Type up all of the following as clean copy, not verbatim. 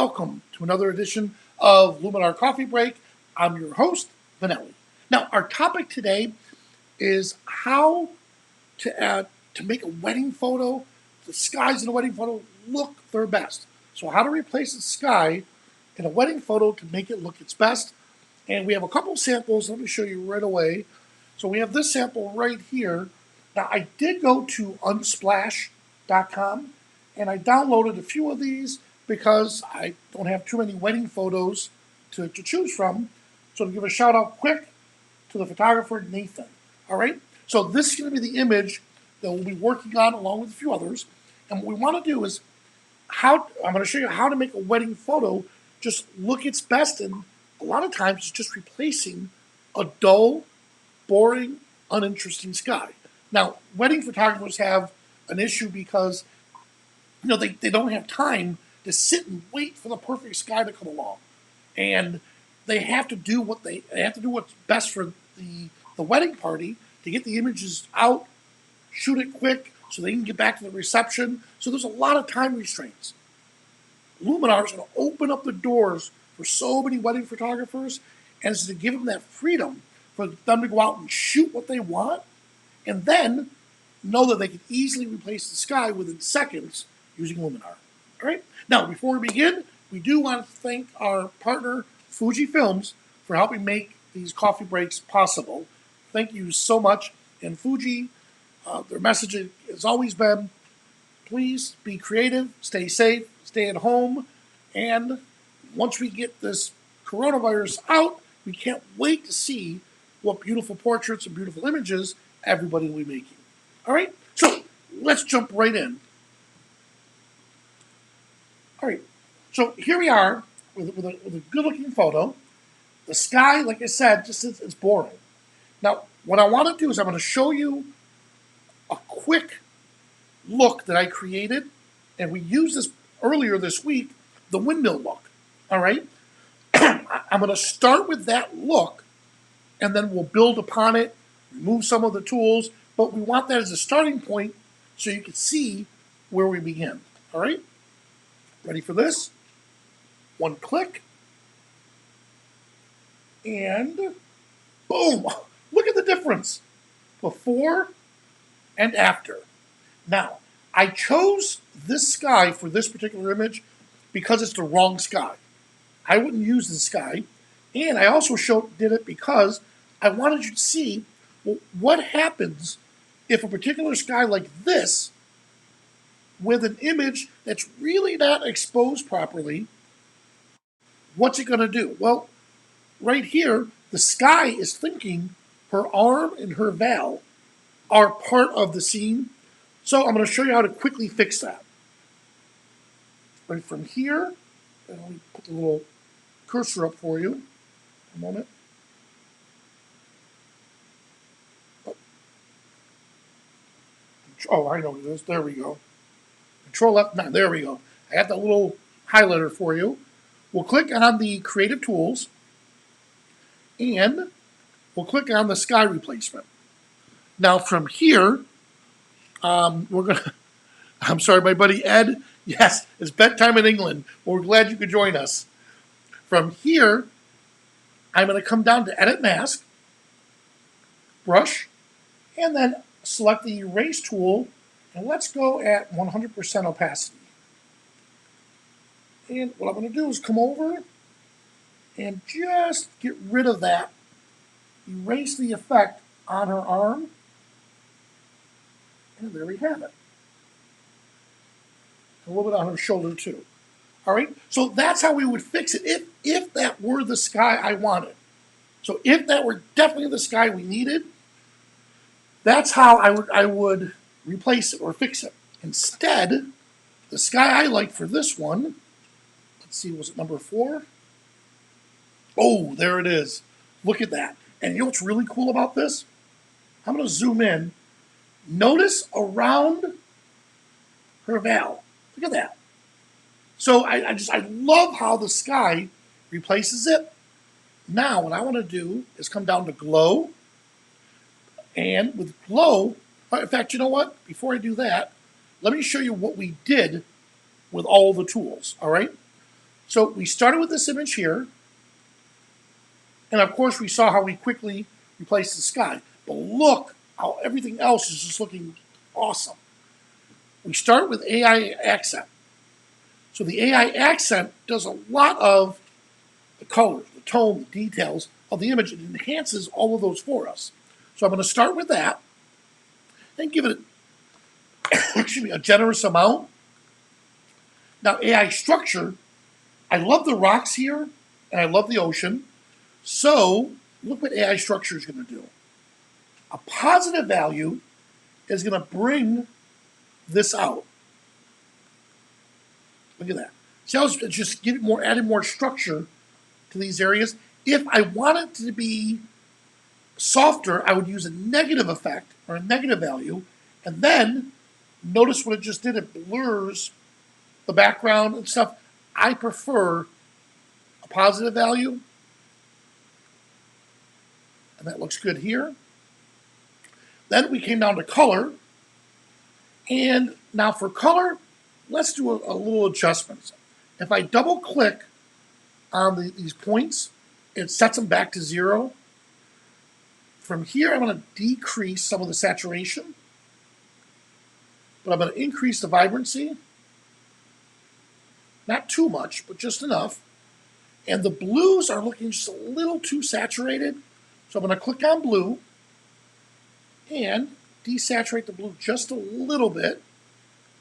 welcome to another edition of Luminar Coffee Break. I'm your host, Vanelli. Now, our topic today is how to make a wedding photo, the skies in a wedding photo look their best. So how to replace the sky in a wedding photo to make it look its best. And we have a couple samples. Let me show you right away. So we have this sample right here. Now, I did go to unsplash.com and I downloaded a few of these because I don't have too many wedding photos to choose from. So to give a shout out quick to the photographer, Nathan. All right, so this is going to be the image that we'll be working on along with a few others. And what we want to do is I'm going to show you how to make a wedding photo just look its best. And a lot of times it's just replacing a dull, boring, uninteresting sky. Now, wedding photographers have an issue because they don't have time to sit and wait for the perfect sky to come along, and they have to do what's best for the wedding party to get the images out, shoot it quick so they can get back to the reception. So there's a lot of time restraints. Luminar is going to open up the doors for so many wedding photographers, and it's to give them that freedom for them to go out and shoot what they want, and then know that they can easily replace the sky within seconds using Luminar. All right. Now, before we begin, we do want to thank our partner, Fujifilm, for helping make these coffee breaks possible. Thank you so much. And Fuji, their message has always been, please be creative, stay safe, stay at home, and once we get this coronavirus out, we can't wait to see what beautiful portraits and beautiful images everybody will be making. All right, so let's jump right in. All right, so here we are with a good-looking photo. The sky, like I said, just it's boring. Now, what I want to do is I'm going to show you a quick look that I created, and we used this earlier this week, the windmill look. All right, I'm going to start with that look, and then we'll build upon it, remove some of the tools, but we want that as a starting point so you can see where we begin. All right, ready for this? One click, and boom! Look at the difference before and after. Now, I chose this sky for this particular image because it's the wrong sky. I wouldn't use this sky, and I also did it because I wanted you to see, well, what happens if a particular sky like this, with an image that's really not exposed properly, what's it going to do? Well, right here, the sky is thinking her arm and her veil are part of the scene. So I'm going to show you how to quickly fix that. Right from here, and let me put the little cursor up for you. A moment. Oh, I know what it is. There we go. Control F9. There we go. I got that little highlighter for you. We'll click on the Creative Tools, and we'll click on the Sky Replacement. Now, from here, we're gonna. I'm sorry, my buddy Ed. Yes, it's bedtime in England. Well, we're glad you could join us. From here, I'm going to come down to Edit Mask, Brush, and then select the Erase tool, and let's go at 100% opacity. And what I'm going to do is come over and just get rid of that. Erase the effect on her arm. And there we have it. A little bit on her shoulder too. All right, so that's how we would fix it if that were the sky I wanted. So if that were definitely the sky we needed, that's how I would replace it or fix it. Instead, the sky I like for this one, let's see, was it number 4? Oh, there it is. Look at that. And you know what's really cool about this? I'm going to zoom in. Notice around her veil. Look at that. So I love how the sky replaces it. Now what I want to do is come down to glow. And with glow, in fact, you know what? Before I do that, let me show you what we did with all the tools, all right? So we started with this image here, and of course we saw how we quickly replaced the sky. But look how everything else is just looking awesome. We start with AI accent. So the AI accent does a lot of the colors, the tone, the details of the image. It enhances all of those for us. So I'm going to start with that and give it excuse me, a generous amount. Now AI structure, I love the rocks here and I love the ocean. So look what AI structure is going to do. A positive value is going to bring this out. Look at that. See how it's just giving more, adding more structure to these areas. If I want it to be softer, I would use a negative effect or a negative value, and then notice what it just did. It blurs the background and stuff. I prefer a positive value, and that looks good here. Then we came down to color, and now for color, let's do a little adjustments. If I double click on these points, it sets them back to 0. From here, I'm going to decrease some of the saturation, but I'm going to increase the vibrancy. Not too much, but just enough. And the blues are looking just a little too saturated. So I'm going to click on blue and desaturate the blue just a little bit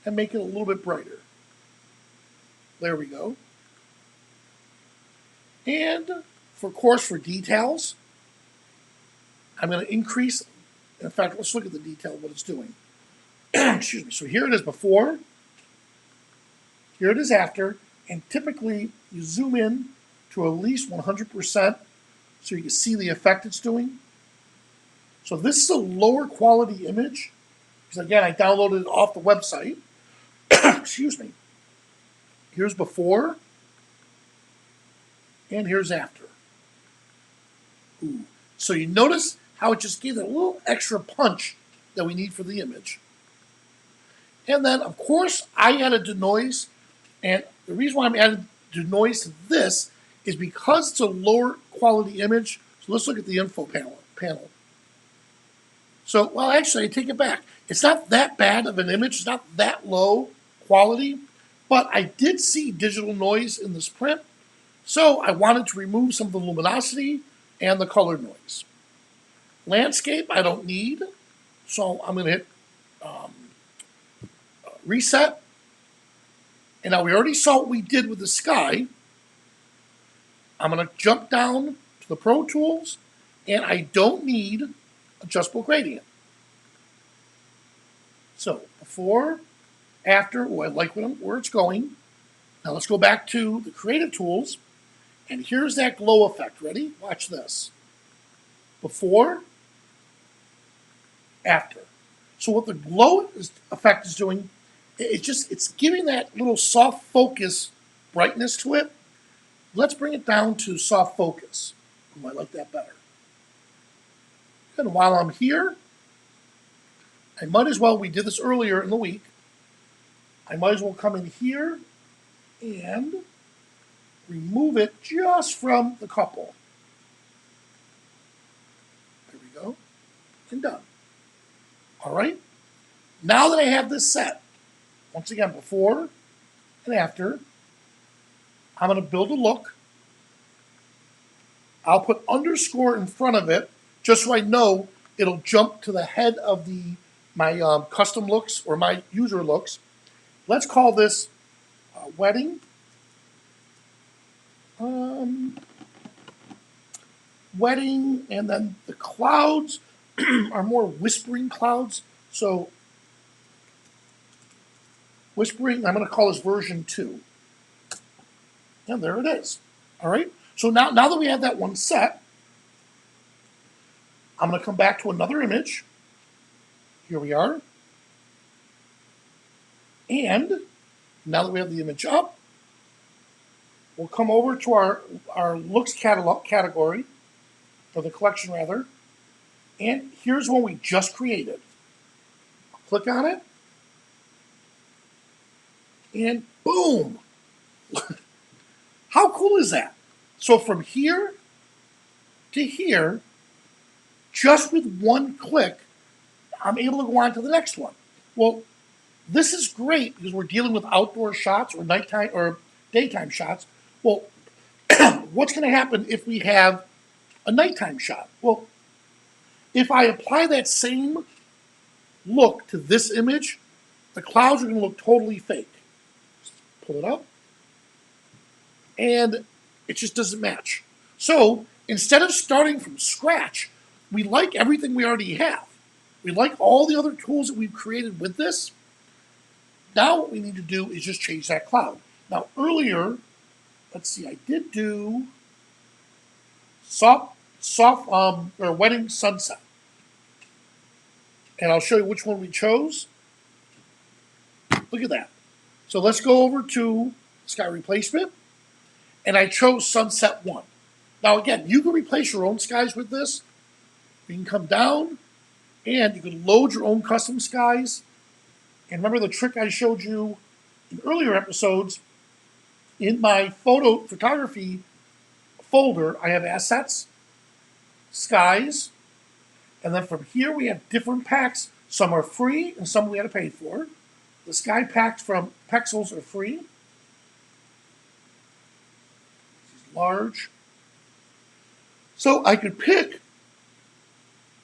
and make it a little bit brighter. There we go. And for course, for details, I'm going to increase. In fact, let's look at the detail of what it's doing. Excuse me. So here it is before. Here it is after. And typically, you zoom in to at least 100% so you can see the effect it's doing. So this is a lower quality image. Because again, I downloaded it off the website. Excuse me. Here's before. And here's after. Ooh. So you notice how it just gave it a little extra punch that we need for the image. And then, of course, I added denoise. And the reason why I'm adding denoise to this is because it's a lower quality image. So let's look at the info panel. So, well, actually, I take it back. It's not that bad of an image. It's not that low quality. But I did see digital noise in this print. So I wanted to remove some of the luminosity and the color noise. Landscape, I don't need. So I'm going to hit reset. And now we already saw what we did with the sky. I'm going to jump down to the Pro Tools, and I don't need adjustable gradient. So before, after, I like where it's going. Now let's go back to the Creative Tools, and here's that glow effect. Ready? Watch this. Before, after. So what the glow effect is doing, it's giving that little soft focus brightness to it. Let's bring it down to soft focus. I like that better. And while I'm here, I might as well, we did this earlier in the week, I might as well come in here and remove it just from the couple. There we go. And done. All right. Now that I have this set, once again, before and after, I'm going to build a look. I'll put underscore in front of it just so I know it'll jump to the head of my custom looks or my user looks. Let's call this wedding. Wedding, and then the clouds are more whispering clouds. So whispering, I'm going to call this version 2. And there it is. All right. So now that we have that one set, I'm going to come back to another image. Here we are. And now that we have the image up, we'll come over to our looks category, or the collection rather. And here's one we just created. I'll click on it. And boom. How cool is that? So from here to here, just with one click, I'm able to go on to the next one. Well, this is great because we're dealing with outdoor shots or nighttime or daytime shots. Well, what's going to happen if we have a nighttime shot? Well, if I apply that same look to this image, the clouds are going to look totally fake. Pull it up, and it just doesn't match. So instead of starting from scratch, we like everything we already have. We like all the other tools that we've created with this. Now what we need to do is just change that cloud. Now earlier, let's see, I did do soft or wedding sunset. And I'll show you which one we chose. Look at that. So let's go over to sky replacement. And I chose sunset 1. Now again, you can replace your own skies with this. You can come down and you can load your own custom skies. And remember the trick I showed you in earlier episodes? In my photography folder, I have assets, skies, and then from here we have different packs. Some are free and some we had to pay for. The sky packs from Pexels are free. This is large. So I could pick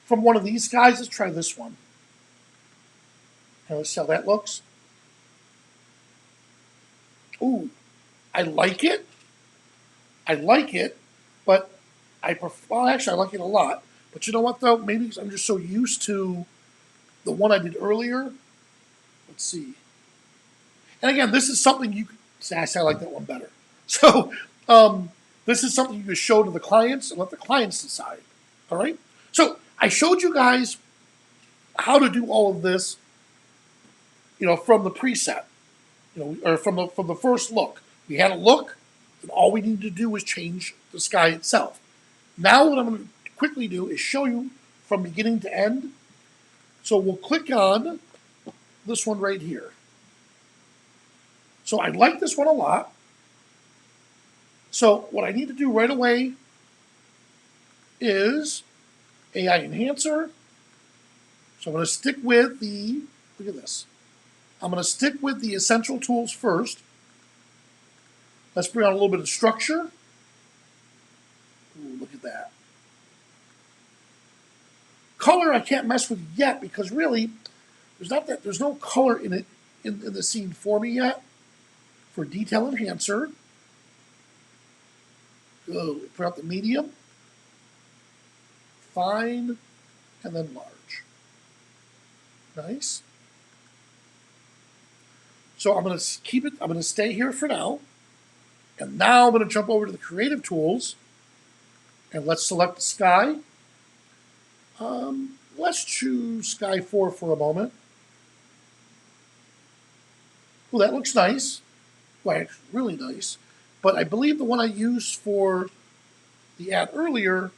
from one of these guys. Let's try this one. And let's see how that looks. Ooh, I like it. I like it, but well, actually, I like it a lot. But you know what, though? Maybe I'm just so used to the one I did earlier. Let's see. And again, this is something you could say, I like that one better. So this is something you can show to the clients and let the clients decide. All right? So I showed you guys how to do all of this, from the preset, or from the first look. We had a look, and all we needed to do was change the sky itself. Now what I'm going to quickly do is show you from beginning to end. So we'll click on this one right here. So I like this one a lot. So what I need to do right away is AI Enhancer. So I'm going to stick with look at this. I'm going to stick with the essential tools first. Let's bring on a little bit of structure. Ooh, look at that. Color I can't mess with yet because really there's no color in it in the scene for me yet. For detail enhancer, go put out the medium, fine, and then large. Nice. So I'm going to keep it. I'm going to stay here for now. And now I'm going to jump over to the creative tools. And let's select the sky. Let's choose sky 4 for a moment. Well, that looks nice. Well, really nice. But I believe the one I used for the ad earlier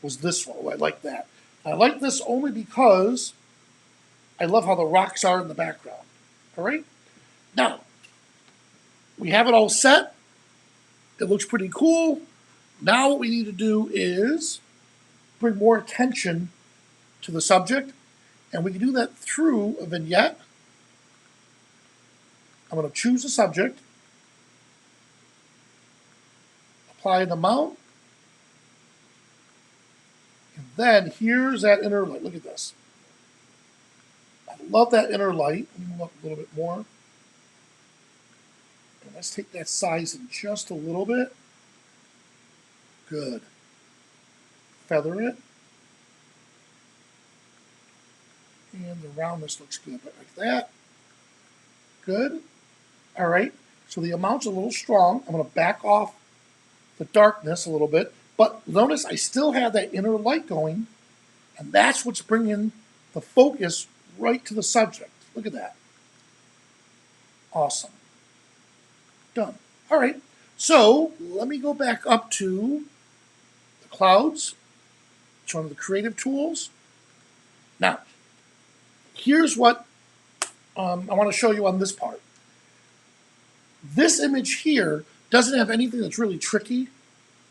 was this one. Oh, I like that. I like this only because I love how the rocks are in the background. All right? Now, we have it all set. It looks pretty cool. Now what we need to do is bring more attention to the subject, and we can do that through a vignette. I'm going to choose a subject, apply an amount, and then here's that inner light. Look at this. I love that inner light. Let me move up a little bit more. And let's take that size in just a little bit. Good. Feather it. And the roundness looks good, like that. Good. All right. So the amount's a little strong. I'm going to back off the darkness a little bit. But notice I still have that inner light going, and that's what's bringing the focus right to the subject. Look at that. Awesome. Done. All right. So let me go back up to the clouds. It's one of the creative tools. Now, here's what I want to show you on this part. This image here doesn't have anything that's really tricky.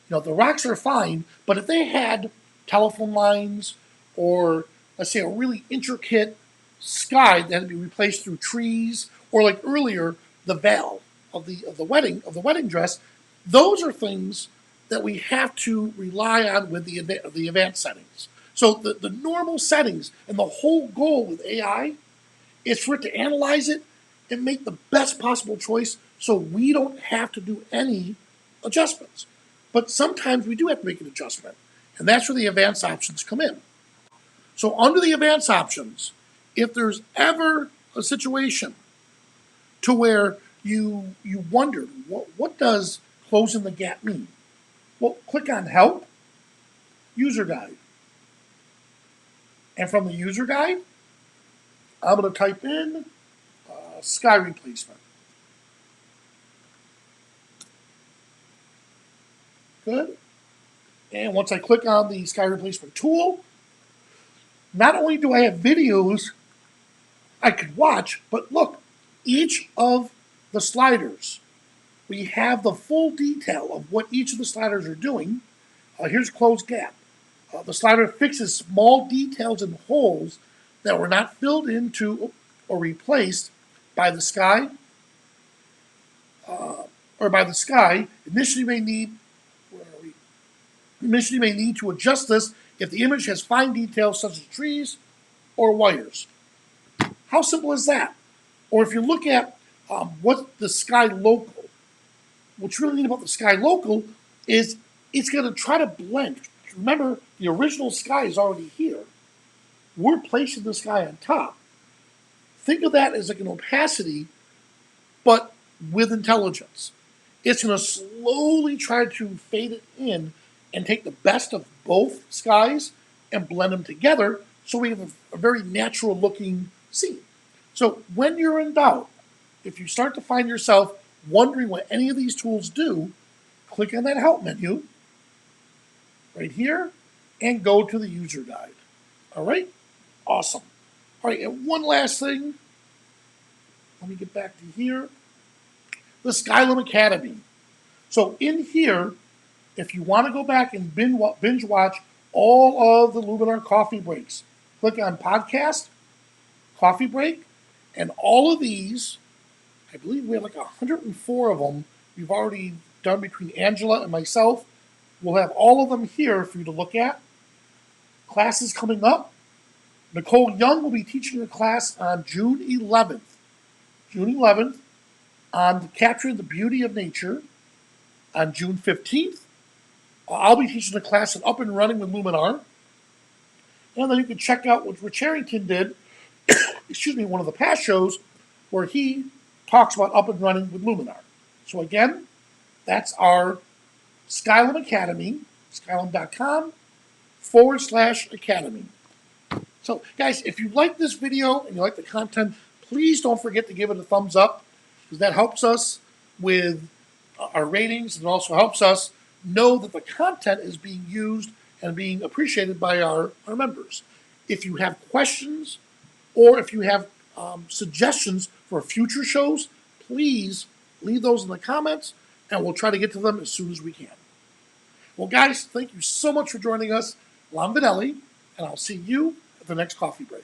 The rocks are fine, but if they had telephone lines or, let's say, a really intricate sky that had to be replaced through trees, or like earlier, the veil of the wedding dress, those are things that we have to rely on with the advanced settings. So the normal settings and the whole goal with AI is for it to analyze it and make the best possible choice so we don't have to do any adjustments. But sometimes we do have to make an adjustment, and that's where the advanced options come in. So under the advanced options, if there's ever a situation to where you wondered what does closing the gap mean, well, click on Help, User Guide, and from the User Guide, I'm going to type in sky replacement. Good. And once I click on the sky replacement tool, not only do I have videos I could watch, but look, each of the sliders, we have the full detail of what each of the sliders are doing. Here's closed gap. The slider fixes small details and holes that were not filled into or replaced by the sky Initially may need to adjust this if the image has fine details such as trees or wires. How simple is that? Or if you look at what the Sky Local, what's really neat about the Sky Local is it's going to try to blend. Remember, the original sky is already here. We're placing the sky on top. Think of that as like an opacity, but with intelligence. It's going to slowly try to fade it in and take the best of both skies and blend them together so we have a very natural looking scene. So when you're in doubt, if you start to find yourself wondering what any of these tools do, click on that Help menu right here and go to the User Guide. All right? Awesome. All right, and one last thing. Let me get back to here. The Skylum Academy. So in here, if you want to go back and binge watch all of the Luminar Coffee Breaks, click on Podcast, Coffee Break, and all of these, I believe we have like 104 of them we've already done between Angela and myself. We'll have all of them here for you to look at. Classes coming up. Nicole Young will be teaching a class on June 11th. June 11th on capturing the beauty of nature. On June 15th, I'll be teaching a class on Up and Running with Luminar. And then you can check out what Rich Harrington did, one of the past shows, where he talks about Up and Running with Luminar. So again, that's our Skylum Academy, skylum.com/academy. So guys, if you like this video and you like the content, please don't forget to give it a thumbs up, because that helps us with our ratings, and it also helps us know that the content is being used and being appreciated by our members. If you have questions or if you have suggestions for future shows, please leave those in the comments and we'll try to get to them as soon as we can. Well, guys, thank you so much for joining us. I'm Vanelli, and I'll see you at the next coffee break.